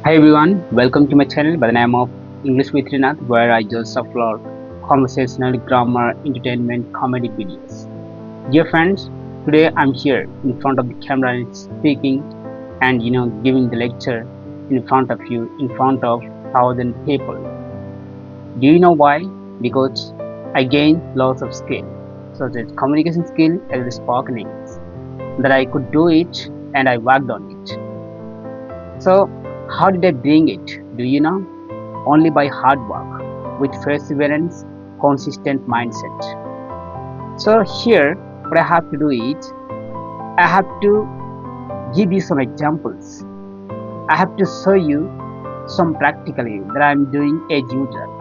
Hi everyone, welcome to my channel by the name of English with Rinath, where I just upload conversational, grammar, entertainment, comedy videos. Dear friends, today I'm here in front of the camera and speaking and giving the lecture in front of you, in front of thousand people. Do you know why? Because I gained lots of skill, such as communication skill as spoken English, that I could do it and I worked on it. So, how did I bring it? Do you know? Only by hard work, with perseverance, consistent mindset. So, here, what I have to do is, I have to give you some examples. I have to show you some practically that I'm doing as usual.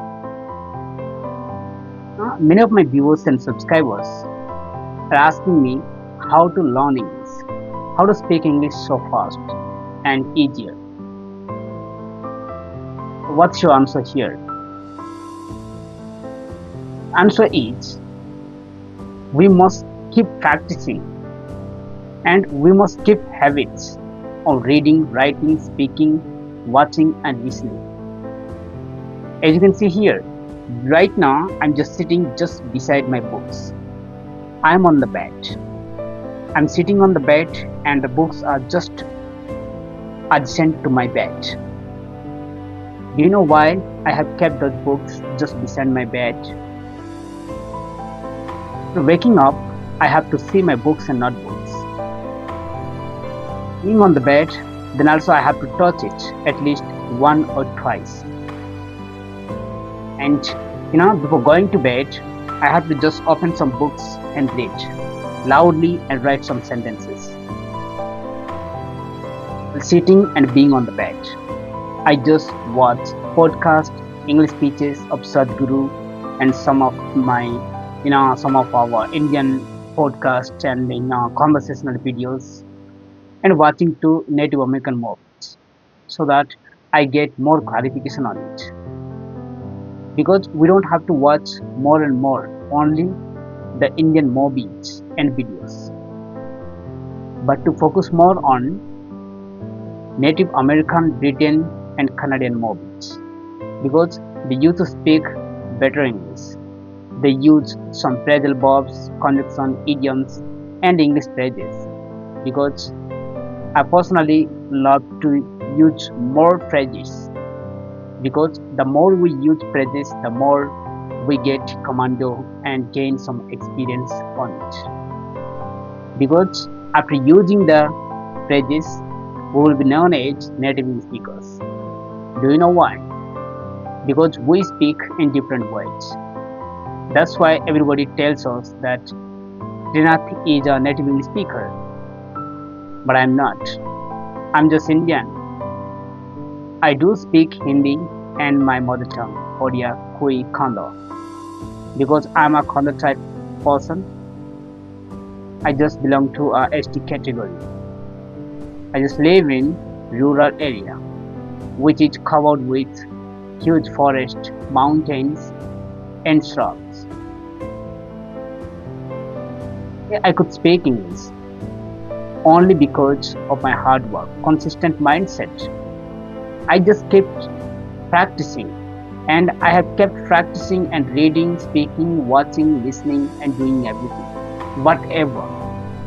Many of my viewers and subscribers are asking me how to learn English, how to speak English so fast and easier. What's your answer here? Answer is we must keep practicing and we must keep habits of reading, writing, speaking, watching and listening. As you can see here, right now I'm just sitting just beside my books. I'm on the bed. I'm sitting on the bed and the books are just adjacent to my bed. Do you know why I have kept those books just beside my bed? Waking up, I have to see my books and not books. Being on the bed, then also I have to touch it at least once or twice. And before going to bed, I have to just open some books and read loudly and write some sentences. Sitting and being on the bed, I just watch podcast, English speeches of Sadhguru and some of our Indian podcasts and conversational videos and watching two Native American movies so that I get more clarification on it. Because we don't have to watch more and more only the Indian movies and videos, but to focus more on Native American, Britain and Canadian movies because they used to speak better English. They use some phrasal verbs, conjunction, idioms and English phrases because I personally love to use more phrases because the more we use phrases, the more we get commando and gain some experience on it. Because after using the phrases, we will be known as native English speakers. Do you know why? Because we speak in different ways. That's why everybody tells us that Rinath is a native English speaker. But I'm not. I'm just Indian. I do speak Hindi and my mother tongue, Odia, Kui, Khanda. Because I'm a Khanda type person, I just belong to a ST category. I just live in rural area, which is covered with huge forest, mountains, and shrubs. I could speak English only because of my hard work, consistent mindset. I just kept practicing and I have kept practicing and reading, speaking, watching, listening and doing everything. Whatever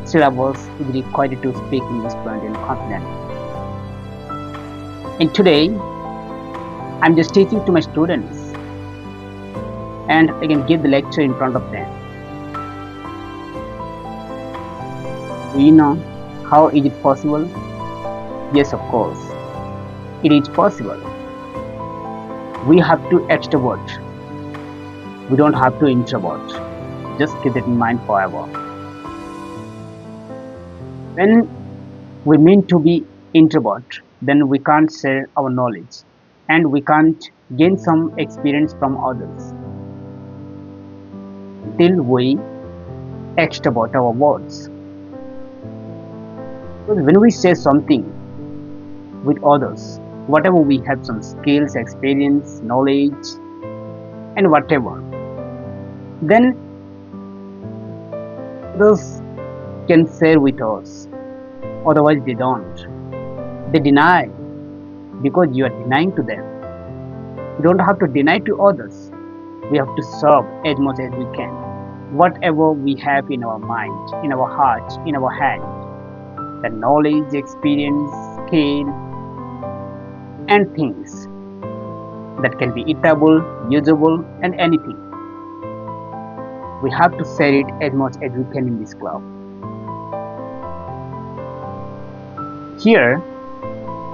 syllabus is required to speak English fluent and confidently. And today, I'm just teaching to my students and I can give the lecture in front of them. Do you know how is it possible? Yes, of course. It is possible. We have to extrovert. We don't have to introvert. Just keep that in mind forever. When we mean to be introvert, then we can't share our knowledge and we can't gain some experience from others till we extrovert our words. Because when we say something with others, whatever we have some skills, experience, knowledge and whatever, then others can share with us. Otherwise they don't. They deny because you are denying to them. We don't have to deny to others. We have to serve as much as we can. Whatever we have in our mind, in our heart, in our hand, the knowledge, experience, skill, and things that can be eatable, usable, and anything. We have to share it as much as we can in this club. Here,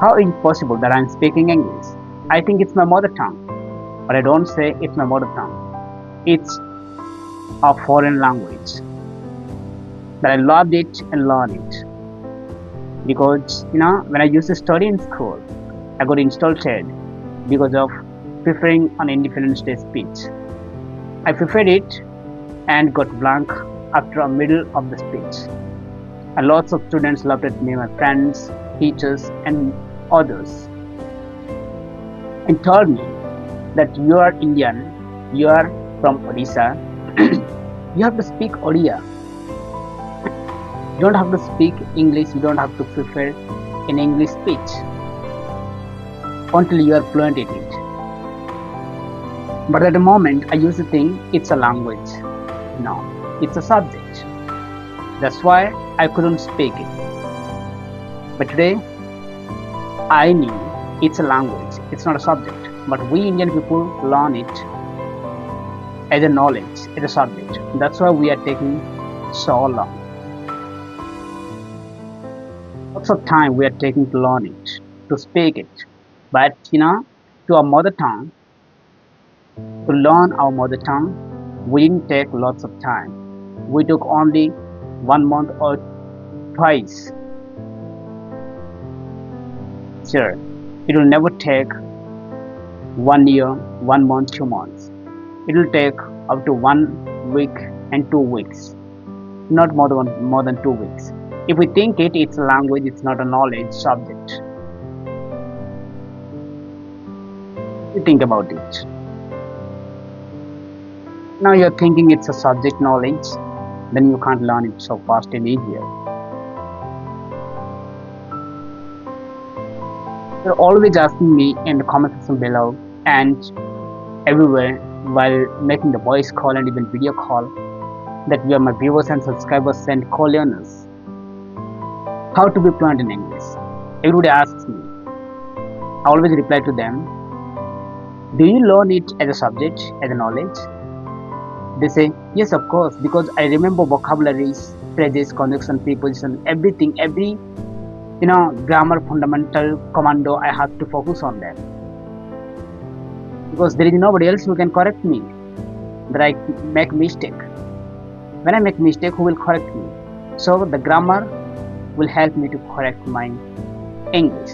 how is it possible that I'm speaking English? I think it's my mother tongue, but I don't say it's my mother tongue. It's a foreign language that I loved it and learned it because when I used to study in school, I got insulted because of preferring an Independence Day speech. I preferred it and got blank after a middle of the speech. And lots of students laughed at me, my friends, teachers, and others, and told me that you are Indian, you are from Odisha, you have to speak Odia. You don't have to speak English, you don't have to prefer in English speech until you are fluent in it. But at the moment, I used to think it's a language. No, it's a subject. That's why I couldn't speak it. But today, I knew it's a language, it's not a subject. But we Indian people learn it as a knowledge, as a subject. That's why we are taking so long. Lots of time we are taking to learn it, to speak it. But to our mother tongue, to learn our mother tongue, we didn't take lots of time. We took only 1 month or twice. Sure, it will never take 1 year, 1 month, 2 months. It will take up to 1 week and 2 weeks, not more than 2 weeks. If we think it's a language, it's not a knowledge subject. You think about it. Now you're thinking it's a subject knowledge, then you can't learn it so fast and easier. You're always asking me in the comment section below and everywhere while making the voice call and even video call that you are my viewers and subscribers and co-learners. How to be fluent in English? Everybody asks me. I always reply to them, do you learn it as a subject, as a knowledge? They say, yes, of course, because I remember vocabularies, phrases, conjunction, preposition, everything, every grammar fundamental commando, I have to focus on that. Because there is nobody else who can correct me that I make mistake. When I make mistake, who will correct me? So the grammar will help me to correct my English.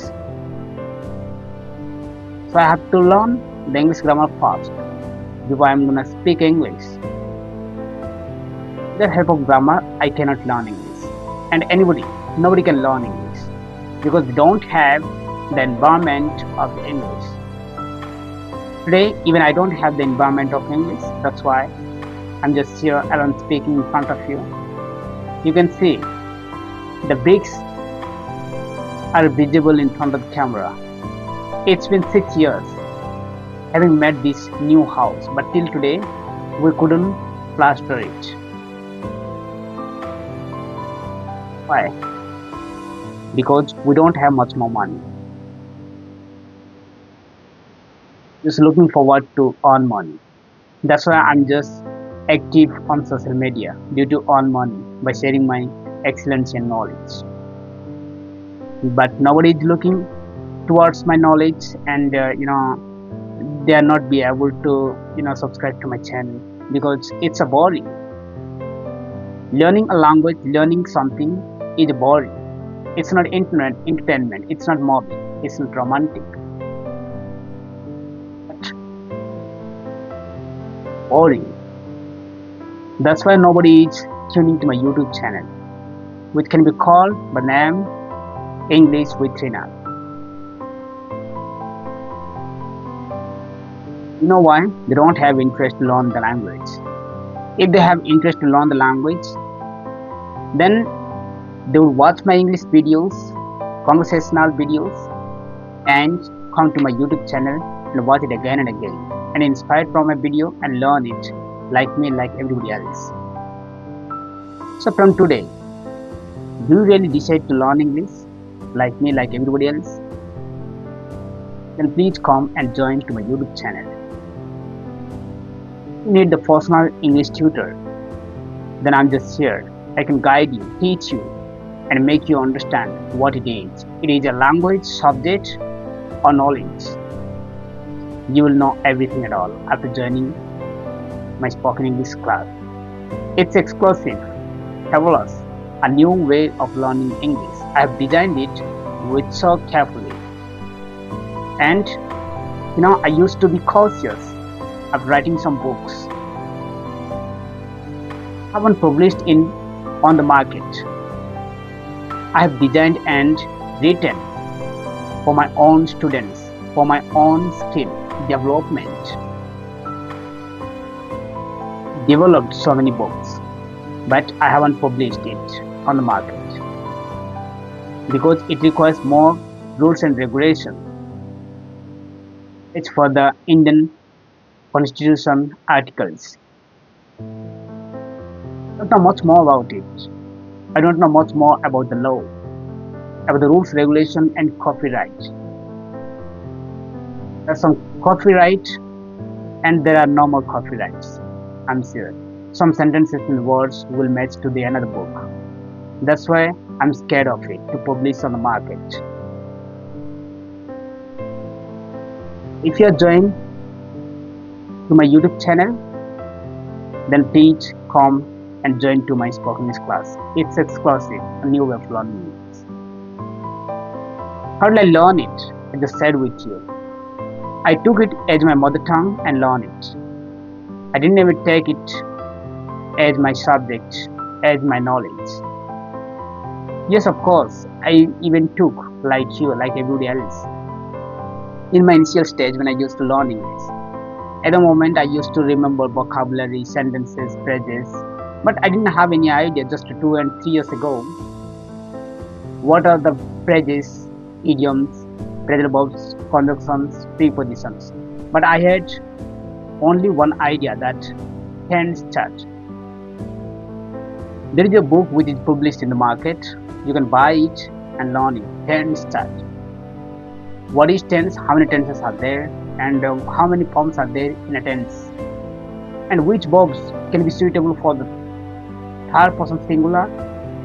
So I have to learn the English grammar first before I am gonna speak English. With the help of grammar, I cannot learn English. And nobody can learn English because we don't have the environment of English. Today, even I don't have the environment of English. That's why I'm just here alone speaking in front of you. You can see the bricks are visible in front of the camera. It's been 6 years having made this new house, but till today we couldn't plaster it. Why? Because we don't have much more money. Just looking forward to earn money. That's why I'm just active on social media due to earn money by sharing my excellence and knowledge. But nobody is looking towards my knowledge, and they are not be able to subscribe to my channel because it's a boring. Learning a language, learning something is boring. It's not entertainment. It's not movie. It's not romantic. But boring. That's why nobody is tuning to my YouTube channel, which can be called by name English with Rina. You know why? They don't have interest to learn the language. If they have interest to learn the language, then they will watch my English videos, conversational videos, and come to my YouTube channel and watch it again and again and inspired from a video and learn it like me, like everybody else. So from today, do you really decide to learn English like me, like everybody else? Then please come and join to my YouTube channel. You need the personal English tutor. Then I'm just here. I can guide you, teach you, and make you understand what it is. It is a language, subject, or knowledge. You will know everything at all after joining my spoken English class. It's exclusive, fabulous, a new way of learning English. I have designed it with so carefully. And I used to be cautious of writing some books. I haven't published on the market. I have designed and written for my own students, for my own skill development. Developed so many books, but I haven't published it on the market because it requires more rules and regulation. It's for the Indian Constitution articles. I don't know much more about it. I don't know much more about the law, about the rules, regulation, and copyright. There's some copyright, and there are no more copyrights. I'm sure some sentences and words will match to the another book. That's why I'm scared of it to publish on the market. If you are joined to my YouTube channel, then please come and join to my spoken English class. It's exclusive, a new way of learning English. How did I learn it? I just said with you. I took it as my mother tongue and learned it. I didn't even take it as my subject, as my knowledge. Yes, of course, I even took, like you, like everybody else, in my initial stage when I used to learn English. At the moment, I used to remember vocabulary, sentences, phrases, but I didn't have any idea just 2 and 3 years ago what are the phrases, idioms, phrasal verbs, conjunctions, prepositions. But I had only one idea, that tense chart. There is a book which is published in the market. You can buy it and learn it. Tense chart. What is tense? How many tenses are there? And how many forms are there in a tense? And which verbs can be suitable for the third person singular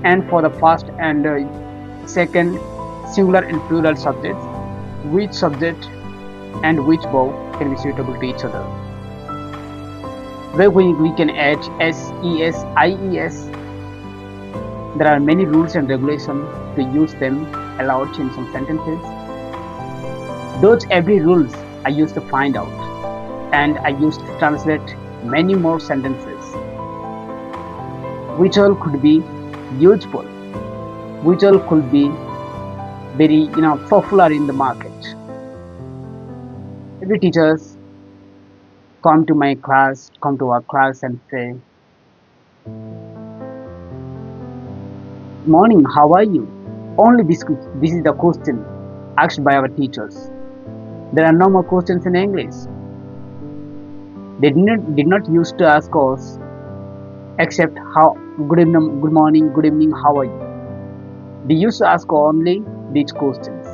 and for the first and second singular and plural subjects? Which subject and which verb can be suitable to each other? Where we can add s, es, ies. There are many rules and regulations to use them aloud in some sentences. Those every rules I used to find out, and I used to translate many more sentences, which all could be useful, which all could be very popular in the market. Every teachers come to our class and say, "Morning, how are you?" Only this is the question asked by our teachers. There are no more questions in English. They did not used to ask us except how good evening, good morning, good evening, how are you? They used to ask only these questions,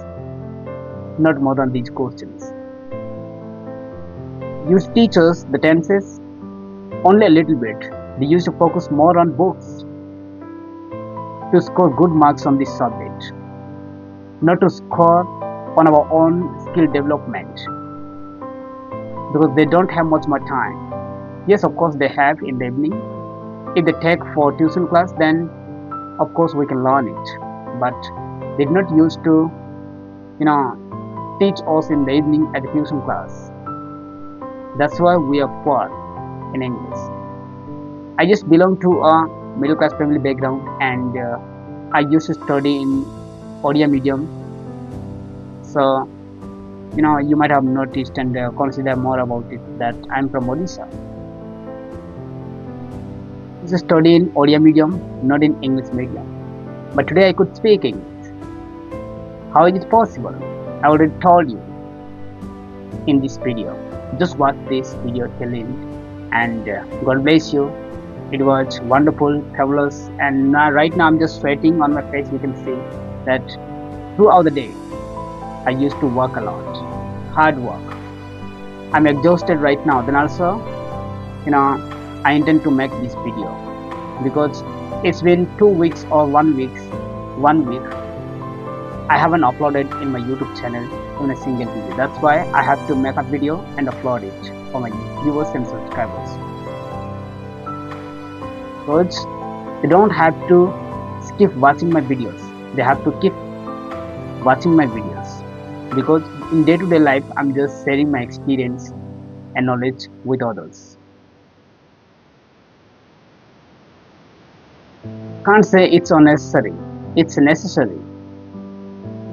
not more than these questions. Used to teach us the tenses only a little bit. They used to focus more on books to score good marks on this subject, not to score on our own skill development, because they don't have much more time. Yes, of course they have in the evening. If they take for tuition class, then of course we can learn it, but they did not used to teach us in the evening at the tuition class. That's why we are poor in English. I just belong to a middle class family background, and I used to study in Odia medium. So you might have noticed and consider more about it that I'm from Odisha. I used to study in Odia medium, not in English medium. But today I could speak English. How is it possible? I already told you. in this video. Just watch this video till end, and God bless you. It was wonderful, fabulous, and right now I'm just sweating on my face. You can see that throughout the day I used to work a lot, hard work. I'm exhausted right now. Then also, you know, I intend to make this video because it's been 2 weeks or 1 week. 1 week I haven't uploaded in my YouTube channel even a single video. That's why I have to make a video and upload it for my viewers and subscribers. Because they don't have to skip watching my videos. They have to keep watching my videos. Because in day-to-day life, I'm just sharing my experience and knowledge with others. Can't say it's unnecessary. It's necessary.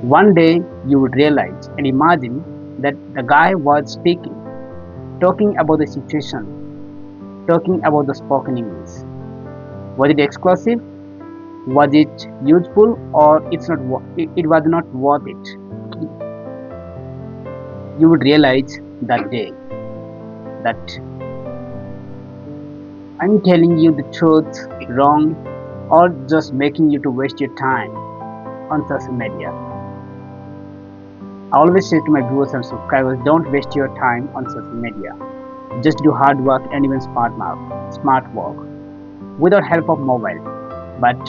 One day you would realize and imagine that the guy was speaking, talking about the situation, talking about the spoken English. Was it exclusive? Was it useful, or it was not worth it? You would realize that day that I'm telling you the truth, wrong, or just making you to waste your time on social media. I always say to my viewers and subscribers, don't waste your time on social media. Just do hard work and even smart work without help of mobile. But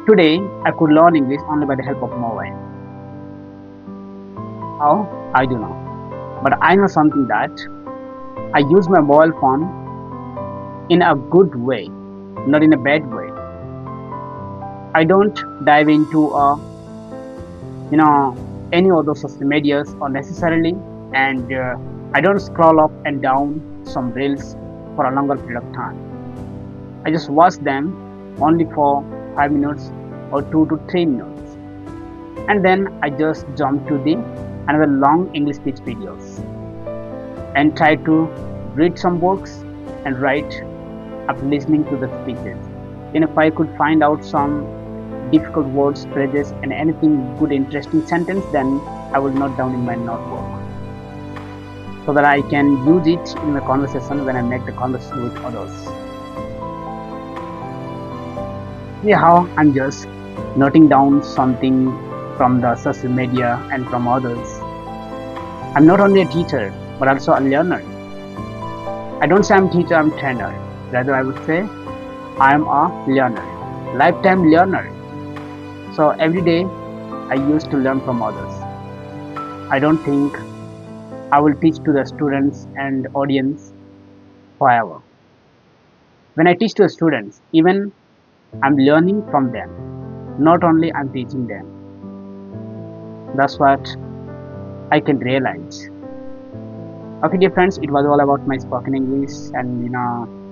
today I could learn English only by the help of mobile. How? I don't know. But I know something that I use my mobile phone in a good way, not in a bad way. I don't dive into any other social medias unnecessarily, and I don't scroll up and down some reels for a longer period of time. I just watch them only for 5 minutes or 2 to 3 minutes, and then I just jump to the another long English speech videos and try to read some books and write up listening to the speeches. And if I could find out some difficult words, phrases, and anything good, interesting sentence, then I will note down in my notebook so that I can use it in my conversation when I make the conversation with others. See how I'm just noting down something from the social media and from others. I'm not only a teacher but also a learner. I don't say I'm a teacher, I'm a trainer. Rather, I would say I'm a learner, lifetime learner. So every day I used to learn from others. I don't think I will teach to the students and audience forever. When I teach to the students, even I'm learning from them. Not only I'm teaching them. That's what I can realize. Okay, dear friends, it was all about my spoken English and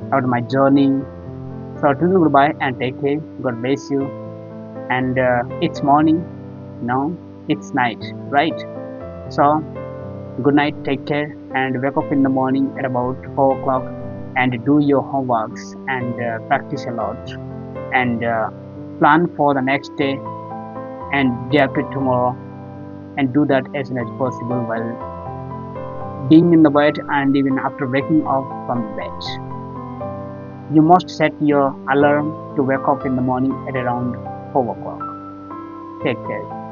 about my journey. So till then, goodbye and take care. God bless you. And it's morning, it's night, right? So good night, take care, and wake up in the morning at about 4 o'clock and do your homeworks and practice a lot and plan for the next day and day after tomorrow, and do that as soon as possible while being in the bed and even after waking up from the bed. You must set your alarm to wake up in the morning at around 4 o'clock. Take care.